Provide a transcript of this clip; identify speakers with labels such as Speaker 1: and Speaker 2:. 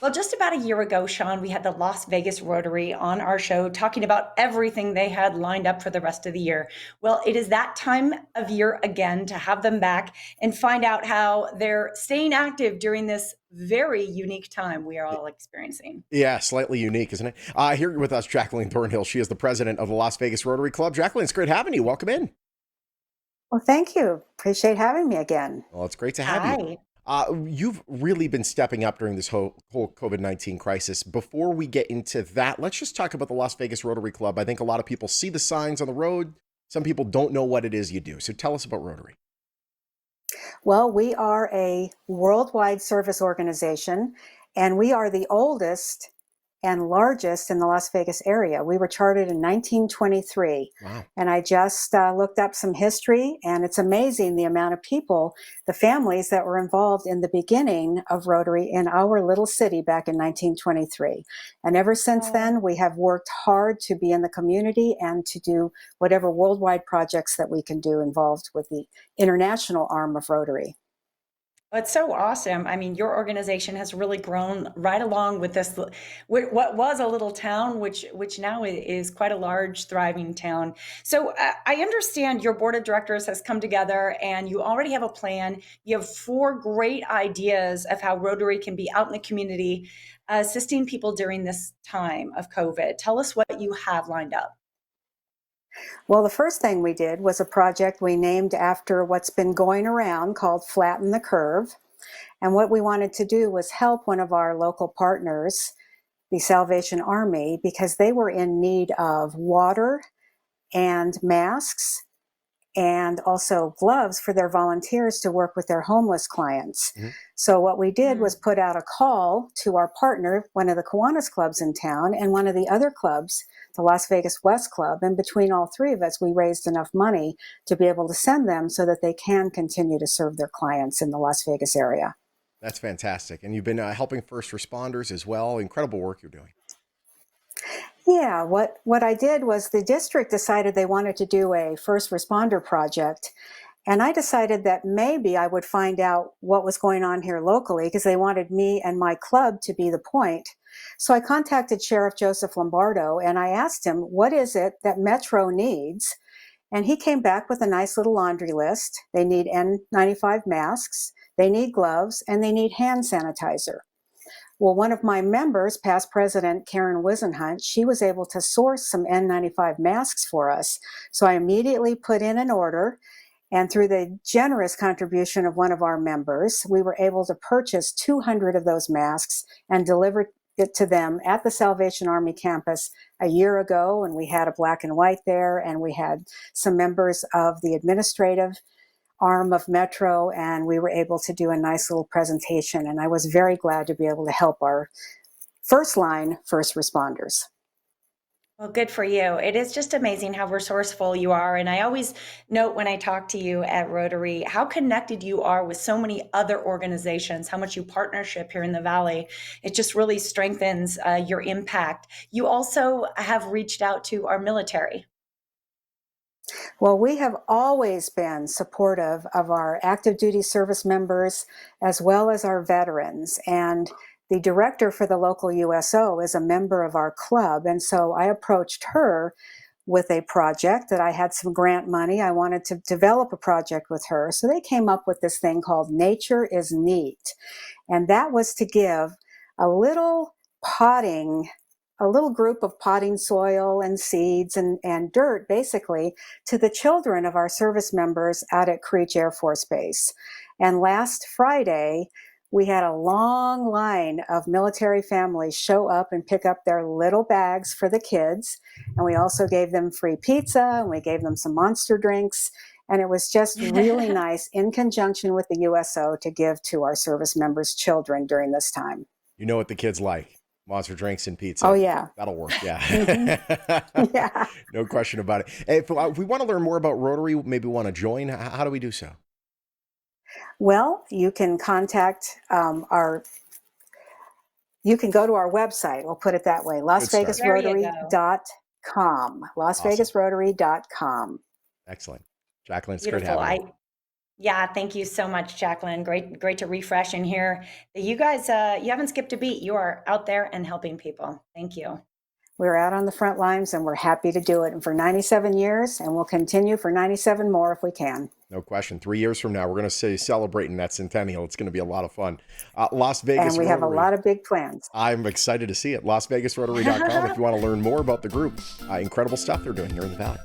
Speaker 1: Well, just about a year ago, Sean, we had the Las Vegas Rotary on our show talking about everything they had lined up for the rest of the year. Well, it is that time of year again to have them back and find out how they're staying active during this very unique time we are all experiencing.
Speaker 2: Yeah, slightly unique, isn't it? Here with us, Jacqueline Thornhill. She is the president of the Las Vegas Rotary Club. Jacqueline, it's great having you. Welcome in.
Speaker 3: Well, thank you. Appreciate having me again.
Speaker 2: Well, it's great to have you.
Speaker 1: Hi.
Speaker 2: You've really been stepping up during this whole COVID-19 crisis. Before we get into that, let's just talk about the Las Vegas Rotary Club. I think a lot of people see the signs on the road. Some people don't know what it is you do. So tell us about Rotary.
Speaker 3: Well, we are a worldwide service organization, and we are the oldest and largest in the Las Vegas area. We were chartered in 1923.
Speaker 2: Wow.
Speaker 3: And I just looked up some history, and it's amazing the amount of people, the families that were involved in the beginning of Rotary in our little city back in 1923. And ever since then, we have worked hard to be in the community and to do whatever worldwide projects that we can do involved with the international arm of Rotary.
Speaker 1: It's so awesome. I mean, your organization has really grown right along with this, what was a little town, which now is quite a large, thriving town. So I understand your board of directors has come together and you already have a plan. You have four great ideas of how Rotary can be out in the community, assisting people during this time of COVID. Tell us what you have lined up.
Speaker 3: Well, the first thing we did was a project we named after what's been going around called Flatten the Curve. And what we wanted to do was help one of our local partners, the Salvation Army, because they were in need of water and masks and also gloves for their volunteers to work with their homeless clients.
Speaker 2: Mm-hmm.
Speaker 3: So what we did was put out a call to our partner, one of the Kiwanis clubs in town, and one of the other clubs, the Las Vegas West Club. And between all three of us, we raised enough money to be able to send them so that they can continue to serve their clients in the Las Vegas area.
Speaker 2: That's fantastic. And you've been helping first responders as well. Incredible work you're doing.
Speaker 3: Yeah, what I did was the district decided they wanted to do a first responder project. And I decided that maybe I would find out what was going on here locally because they wanted me and my club to be the point. So I contacted Sheriff Joseph Lombardo and I asked him, what is it that Metro needs? And he came back with a nice little laundry list. They need N95 masks, they need gloves, and they need hand sanitizer. Well, one of my members, past president Karen Wisenhunt, she was able to source some N95 masks for us. So I immediately put in an order. And through the generous contribution of one of our members, we were able to purchase 200 of those masks and deliver it to them at the Salvation Army campus a year ago. And we had a black and white there, and we had some members of the administrative arm of Metro, and we were able to do a nice little presentation. And I was very glad to be able to help our first line first responders.
Speaker 1: Well, good for you. It is just amazing how resourceful you are. And I always note when I talk to you at Rotary how connected you are with so many other organizations, how much you partnership here in the Valley. It just really strengthens your impact. You also have reached out to our military.
Speaker 3: Well, we have always been supportive of our active duty service members as well as our veterans. And the director for the local USO is a member of our club. And so I approached her with a project that I had some grant money. I wanted to develop a project with her. So they came up with this thing called Nature is Neat. And that was to give a little potting a little group of potting soil and seeds and dirt, basically, to the children of our service members out at Creech Air Force Base. And last Friday, we had a long line of military families show up and pick up their little bags for the kids. And we also gave them free pizza, and we gave them some monster drinks. And it was just really nice in conjunction with the USO to give to our service members' children during this time.
Speaker 2: You know what the kids like. Monster drinks and pizza.
Speaker 3: Oh, yeah.
Speaker 2: That'll work. Yeah.
Speaker 3: Mm-hmm. Yeah.
Speaker 2: No question about it. If we want to learn more about Rotary, maybe want to join, how do we do so?
Speaker 3: Well, you can contact you can go to our website. We'll put it that way, lasvegasrotary.com, lasvegasrotary.com.
Speaker 2: Excellent. Jacqueline, it's
Speaker 1: Beautiful.
Speaker 2: great having you.
Speaker 1: Yeah, thank you so much, Jacqueline. Great to refresh and hear that you guys, you haven't skipped a beat. You are out there and helping people. Thank you.
Speaker 3: We're out on the front lines and we're happy to do it. And for 97 years, and we'll continue for 97 more if we can.
Speaker 2: No question. 3 years from now, we're going to say celebrating that centennial. It's going to be a lot of fun. Las Vegas
Speaker 3: And we have a
Speaker 2: Rotary.
Speaker 3: lot of big plans.
Speaker 2: I'm excited to see it. LasVegasRotary.com if you want to learn more about the group. Incredible stuff they're doing here in the Valley.